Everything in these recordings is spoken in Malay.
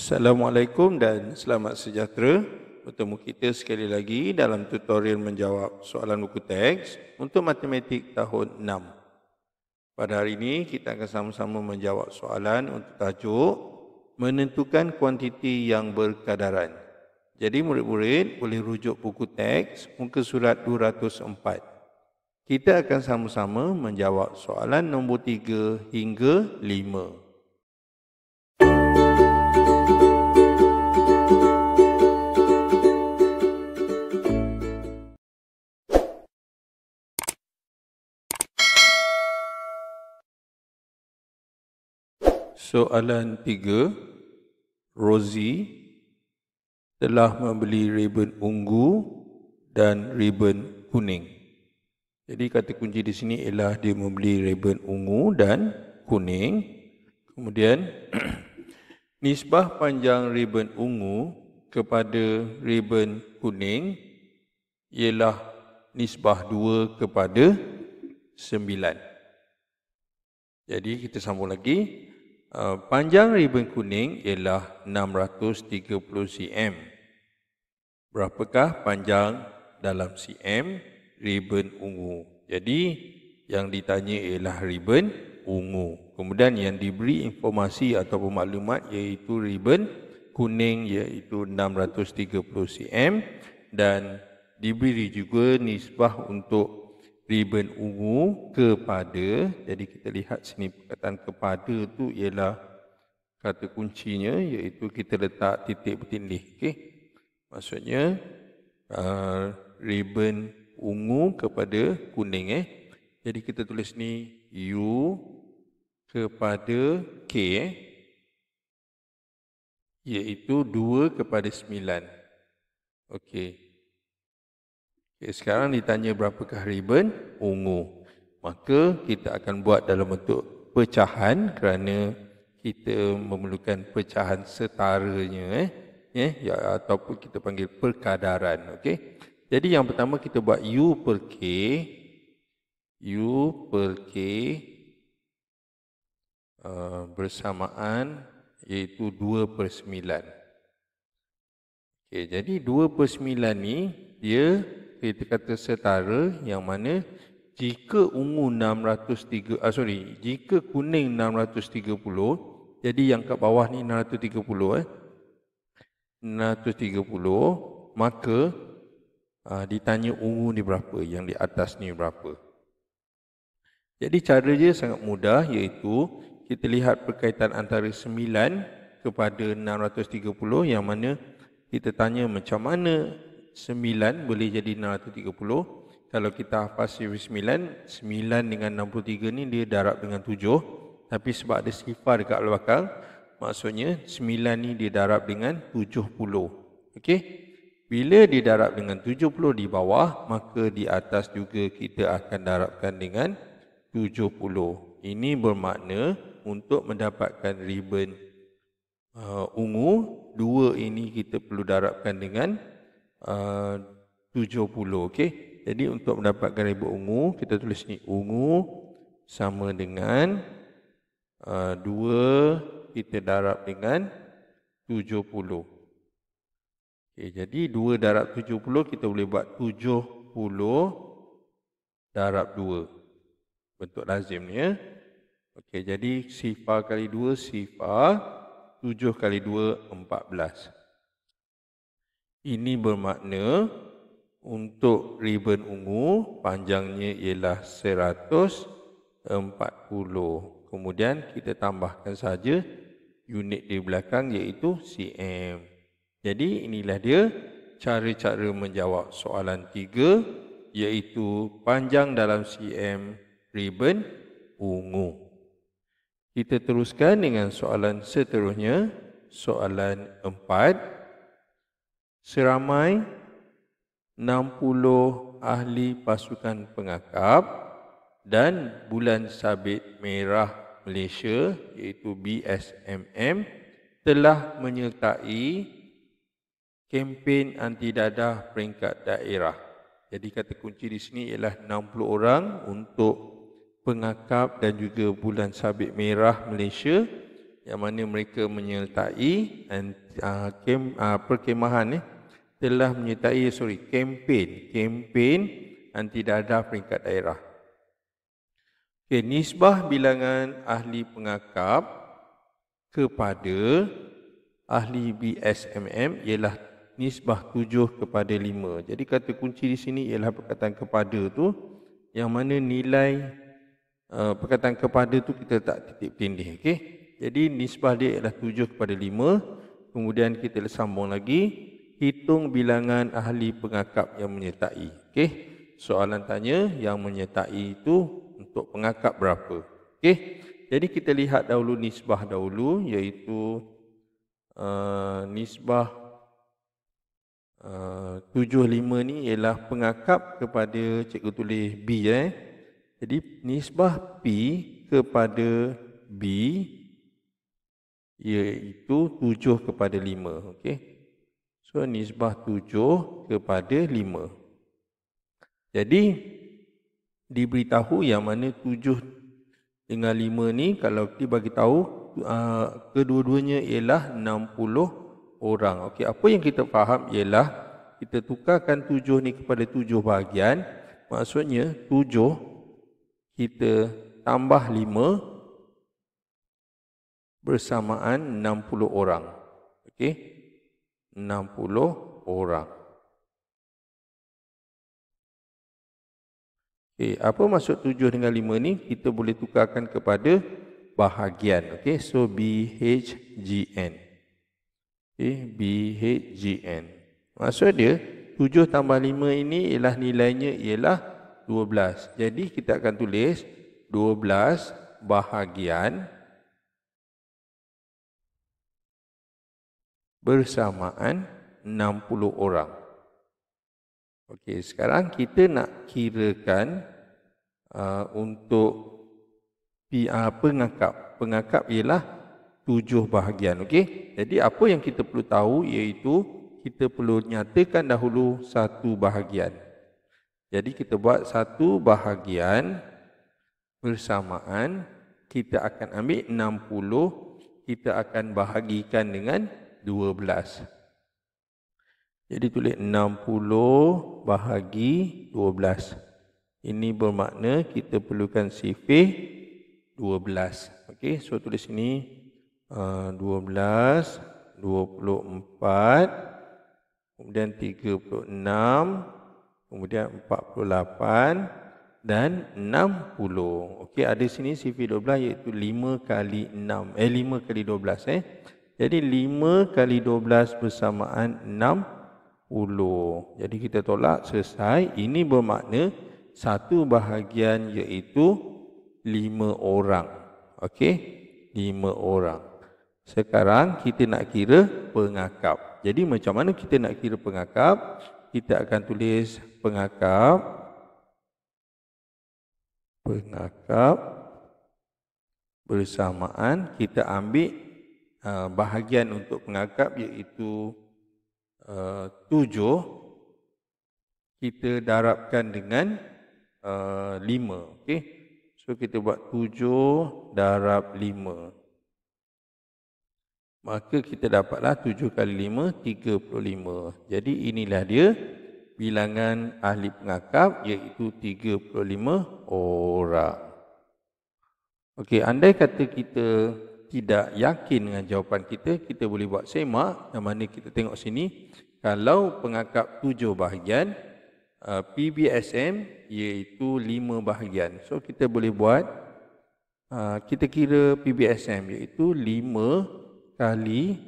Assalamualaikum dan selamat sejahtera. Bertemu kita sekali lagi dalam tutorial menjawab soalan buku teks untuk matematik tahun 6. Pada hari ini kita akan sama-sama menjawab soalan untuk tajuk menentukan kuantiti yang berkadaran. Jadi murid-murid boleh rujuk buku teks muka surat 204. Kita akan sama-sama menjawab soalan nombor 3 hingga 5. Soalan 3, Rosie telah membeli ribbon ungu dan ribbon kuning. Jadi kata kunci di sini ialah dia membeli ribbon ungu dan kuning. Kemudian nisbah panjang ribbon ungu kepada ribbon kuning ialah nisbah 2 kepada 9. Jadi kita sambung lagi. Panjang ribbon kuning ialah 630 cm. Berapakah panjang dalam cm ribbon ungu? Jadi yang ditanya ialah ribbon ungu. Kemudian yang diberi informasi atau maklumat iaitu ribbon kuning iaitu 630 cm dan diberi juga nisbah untuk ribbon ungu kepada, jadi kita lihat sini perkataan kepada tu ialah kata kuncinya iaitu kita letak titik bertindih. Okey. Maksudnya ribbon ungu kepada kuning. Jadi kita tulis ni U kepada K iaitu 2 kepada 9. Okey. Okay, sekarang ditanya berapakah ribbon ungu. Maka kita akan buat dalam bentuk pecahan kerana kita memerlukan pecahan setaranya ataupun kita panggil perkadaran. Okey. Jadi yang pertama kita buat U per K. U per K bersamaan iaitu 2 per 9. Okey, jadi 2 per 9 ni dia kita kata setara yang mana jika ungu 630 jika kuning 630, jadi yang kat bawah ni 630 maka ditanya ungu ni berapa, yang di atas ni berapa. Jadi cara dia sangat mudah iaitu kita lihat perkaitan antara 9 kepada 630 yang mana kita tanya macam mana 9 boleh jadi 630. Kalau kita hafal sifar 9 dengan 63 ni dia darab dengan 7. Tapi sebab ada sifar dekat belakang, maksudnya 9 ni dia darab dengan 70. Okey. Bila didarab dengan 70 di bawah, maka di atas juga kita akan darabkan dengan 70. Ini bermakna untuk mendapatkan ribbon ungu, 2 ini kita perlu darabkan dengan 70. Okey. Jadi untuk mendapatkan ribbon ungu, kita tulis ni ungu sama dengan 2 kita darab dengan 70. Okey, jadi 2 darab 70 kita boleh buat 70 darab 2. Bentuk lazim ni ya. Okey, jadi sifar kali 2 sifar, 7 kali 2 14. Ini bermakna untuk ribbon ungu panjangnya ialah 140. Kemudian kita tambahkan saja unit di belakang iaitu cm. Jadi inilah dia cara-cara menjawab soalan 3 iaitu panjang dalam cm ribbon ungu. Kita teruskan dengan soalan seterusnya, soalan 4. Seramai 60 ahli pasukan pengakap dan bulan sabit merah Malaysia iaitu BSMM telah menyertai kempen anti dadah peringkat daerah. Jadi kata kunci di sini ialah 60 orang untuk pengakap dan juga bulan sabit merah Malaysia yang mana mereka menyertai perkemahan telah menyertai kempen anti dadah peringkat daerah. Okey, nisbah bilangan ahli pengakap kepada ahli BSMM ialah nisbah 7 kepada 5. Jadi kata kunci di sini ialah perkataan kepada tu, yang mana nilai perkataan kepada tu kita tak titik tindih. Okey, jadi nisbah dia ialah 7 kepada 5. Kemudian kita sambung lagi, hitung bilangan ahli pengakap yang menyertai. Okey, soalan tanya yang menyertai itu untuk pengakap berapa. Okey, jadi kita lihat dahulu nisbah dahulu, iaitu nisbah 75 ni ialah pengakap kepada cikgu tulis B. Jadi nisbah P kepada B iaitu 7 kepada 5. Okey, so nisbah 7 kepada 5. Jadi diberitahu yang mana 7 dengan 5 ni, kalau kita bagi tahu kedua-duanya ialah 60 orang. Okey, apa yang kita faham ialah kita tukarkan 7 ni kepada 7 bahagian. Maksudnya 7 kita tambah 5 bersamaan 60 orang. Okey, 60 orang. Okey, apa maksud 7 dengan 5 ni? Kita boleh tukarkan kepada bahagian. Okey, so BHGN. Okey, BHGN. Maksud dia 7 tambah 5 ini ialah nilainya ialah 12. Jadi kita akan tulis 12 bahagian bersamaan 60 orang. Okey, sekarang kita nak kirakan untuk pengakap. Pengakap ialah 7 bahagian. Okey, jadi apa yang kita perlu tahu iaitu kita perlu nyatakan dahulu satu bahagian. Jadi kita buat satu bahagian bersamaan, kita akan ambil 60, kita akan bahagikan dengan 12. Jadi tulis 60 bahagi 12. Ini bermakna kita perlukan sifir 12. Okey, so tulis sini 12, 24, kemudian 36, kemudian 48 dan 60. Okey, ada sini sifir 12 iaitu 5 kali 6. 5 kali 12. Jadi 5 kali 12 bersamaan 60. Jadi kita tolak selesai. Ini bermakna satu bahagian iaitu 5 orang. Okey, 5 orang. Sekarang kita nak kira pengakap. Jadi macam mana kita nak kira pengakap? Kita akan tulis pengakap bersamaan, kita ambil bahagian untuk pengakap iaitu 7, kita darabkan dengan 5. Okey, so kita buat 7 darab 5. Maka kita dapatlah 7 kali 5, 35. Jadi inilah dia bilangan ahli pengakap iaitu 35 orang. Okey, andai kata kita tidak yakin dengan jawapan kita, kita boleh buat semak, yang mana kita tengok sini. Kalau pengakap 7 bahagian, PBSM iaitu 5 bahagian. So kita boleh buat, kita kira PBSM iaitu 5 kali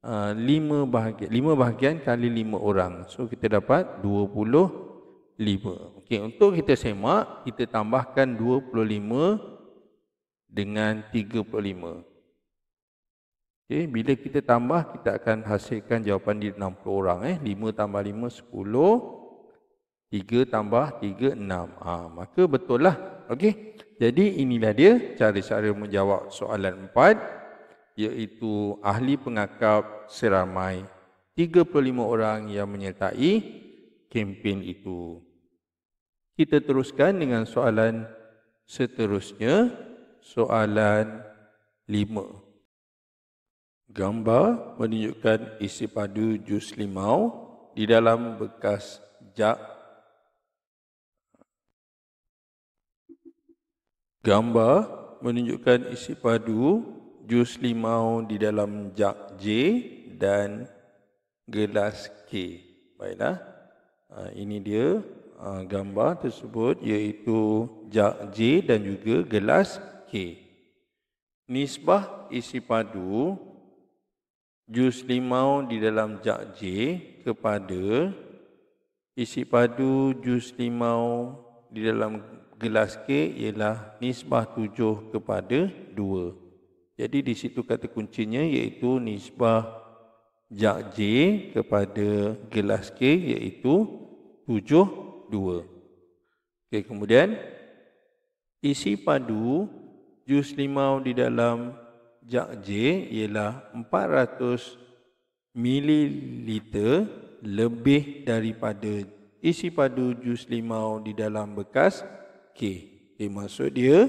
5 bahagian kali 5 orang. So kita dapat 25. Okey, untuk kita semak, kita tambahkan 25 dengan 35. Okey, bila kita tambah, kita akan hasilkan jawapan di 60 orang. 5 tambah 5, 10. 3 tambah 3, 6. Maka betul lah. Okey, jadi inilah dia cara-cara menjawab soalan 4. Iaitu ahli pengakap seramai 35 orang yang menyertai kempen itu. Kita teruskan dengan soalan seterusnya, soalan 5. Gambar menunjukkan isi padu jus limau di dalam bekas jak. Gambar menunjukkan isi padu jus limau di dalam jak J dan gelas K. Baiklah, ini dia gambar tersebut, iaitu jak J dan juga gelas K. Nisbah isi padu jus limau di dalam jak J kepada isi padu jus limau di dalam gelas K ialah nisbah 7 kepada 2. Jadi di situ kata kuncinya iaitu nisbah jak J kepada gelas K iaitu 7:2. Okey, kemudian isi padu jus limau di dalam jak J ialah 400 ml lebih daripada isi padu jus limau di dalam bekas K. Maksud dia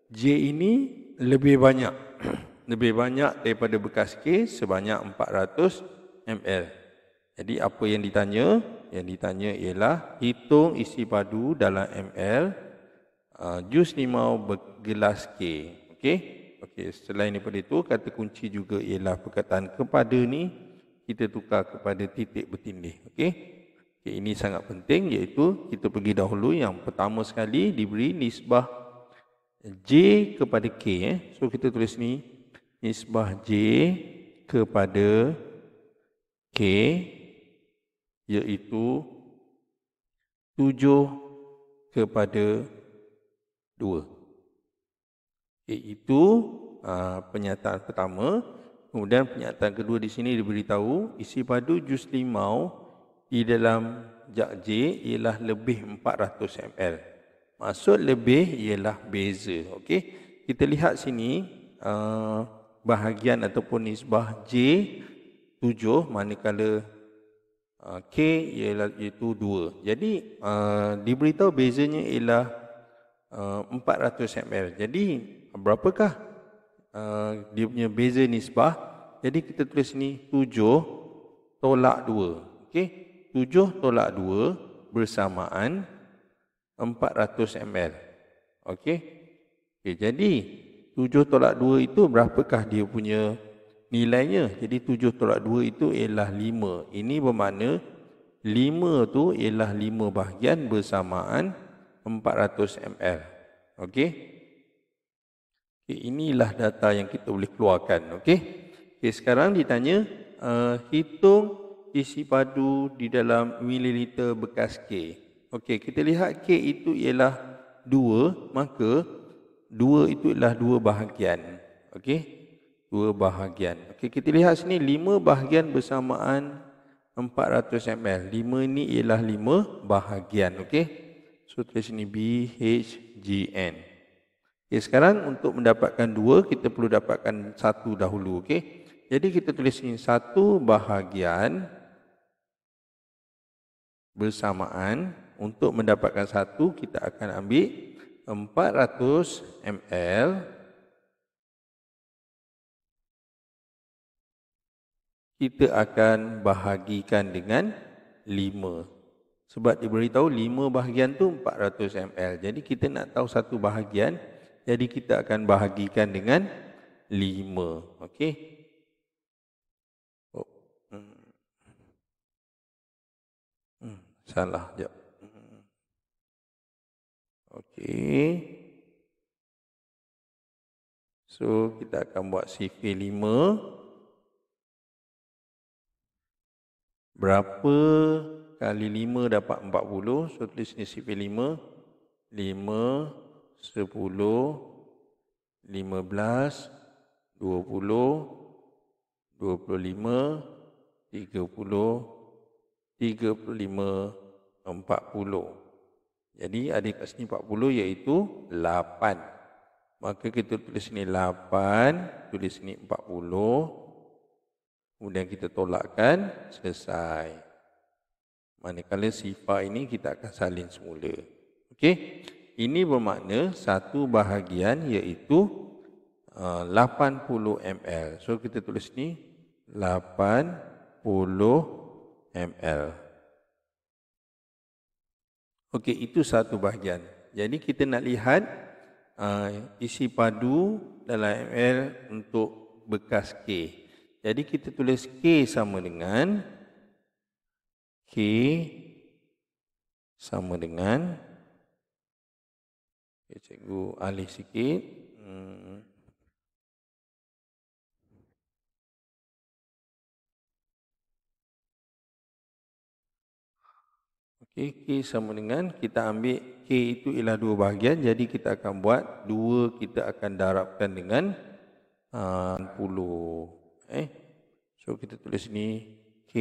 J ini lebih banyak lebih banyak daripada bekas K sebanyak 400 ml. Jadi apa yang ditanya? Yang ditanya ialah hitung isi padu dalam ml jus limau bergelas K. Okey? Okey, selain daripada itu, kata kunci juga ialah perkataan kepada ni kita tukar kepada titik bertindih. Okey? Okey, ini sangat penting, iaitu kita pergi dahulu yang pertama sekali diberi nisbah J kepada K. So kita tulis ni nisbah J kepada K iaitu 7/2. Iaitu penyataan pertama. Kemudian penyataan kedua di sini diberitahu isi padu jus limau di dalam jak J ialah lebih 400 ml. Maksud lebih ialah beza. Okey, kita lihat sini bahagian ataupun nisbah J 7 manakala K iaitu 2. Jadi diberitahu bezanya ialah 400 ml. Jadi berapakah dia punya beza nisbah? Jadi kita tulis ni 7/2. Okey, 7/2 bersamaan 400 ml. Okey. Okey, jadi 7/2 itu berapakah dia punya nilainya? Jadi 7/2 itu ialah 5. Ini bermakna 5 tu ialah 5 bahagian bersamaan 400 ml. Okey. Okay, inilah data yang kita boleh keluarkan. Okey. Okay, sekarang ditanya hitung isi padu di dalam mililiter bekas K. Okey, kita lihat K itu ialah 2, maka 2 itu ialah 2 bahagian. Okey. 2 bahagian. Okey, kita lihat sini 5 bahagian bersamaan 400 ml. 5 ini ialah 5 bahagian. Okey. So tulis sini BHGN. Okay, sekarang untuk mendapatkan 2 kita perlu dapatkan 1 dahulu. Okey. Jadi kita tulis ini 1 bahagian bersamaan. Untuk mendapatkan 1 kita akan ambil 400 ml kita akan bahagikan dengan 5. Sebab diberitahu 5 bahagian tu 400 ml. Jadi kita nak tahu 1 bahagian, jadi kita akan bahagikan dengan 5. Okey. Salah jap. Okey. So kita akan buat CV5. Berapa kali 5 dapat 40? So tulis ni CV5. 5, 10, 15, 20, 25, 30, 35, 40. Jadi ada kat sini 40 iaitu 8. Maka kita tulis sini 8, tulis sini 40. Kemudian kita tolakkan, selesai. Manakala sifar ini kita akan salin semula. Okey. Ini bermakna 1 bahagian iaitu 80 ml. So kita tulis ni 80 ml. Okey, itu satu bahagian. Jadi kita nak lihat isi padu dalam ml untuk bekas K. Jadi kita tulis K sama dengan cikgu alih sikit. Okey, K sama dengan, kita ambil K itu ialah dua bahagian. Jadi kita akan buat dua, kita akan darabkan dengan 10. So kita tulis ni K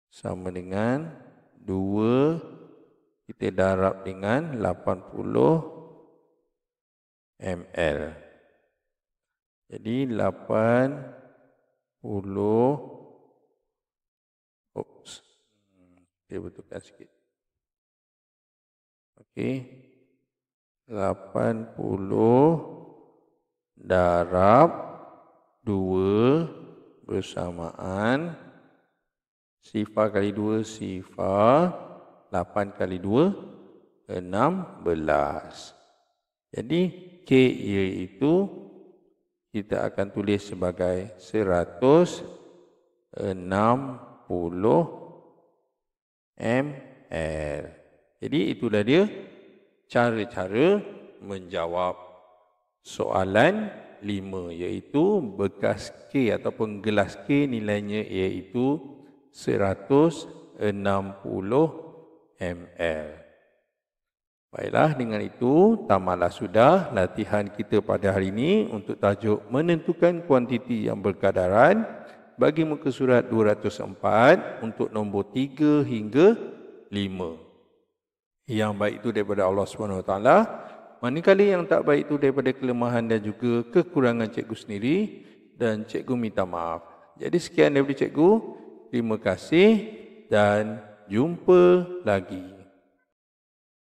sama dengan 2 kita darab dengan 80 ml. Jadi 80, kita betulkan sikit. Okey, 80 darab 2 bersamaan sifar kali 2 sifar, 8 kali 2 16. Jadi K iaitu kita akan tulis sebagai 160 ml. Jadi itulah dia cara-cara menjawab soalan 5, iaitu bekas K ataupun gelas K nilainya iaitu 160 ml. Baiklah, dengan itu tamatlah sudah latihan kita pada hari ini untuk tajuk menentukan kuantiti yang berkadaran bagi muka surat 204 untuk nombor 3 hingga 5. Yang baik itu daripada Allah SWT, manakala yang tak baik itu daripada kelemahan dan juga kekurangan cikgu sendiri, dan cikgu minta maaf. Jadi sekian daripada cikgu. Terima kasih dan jumpa lagi.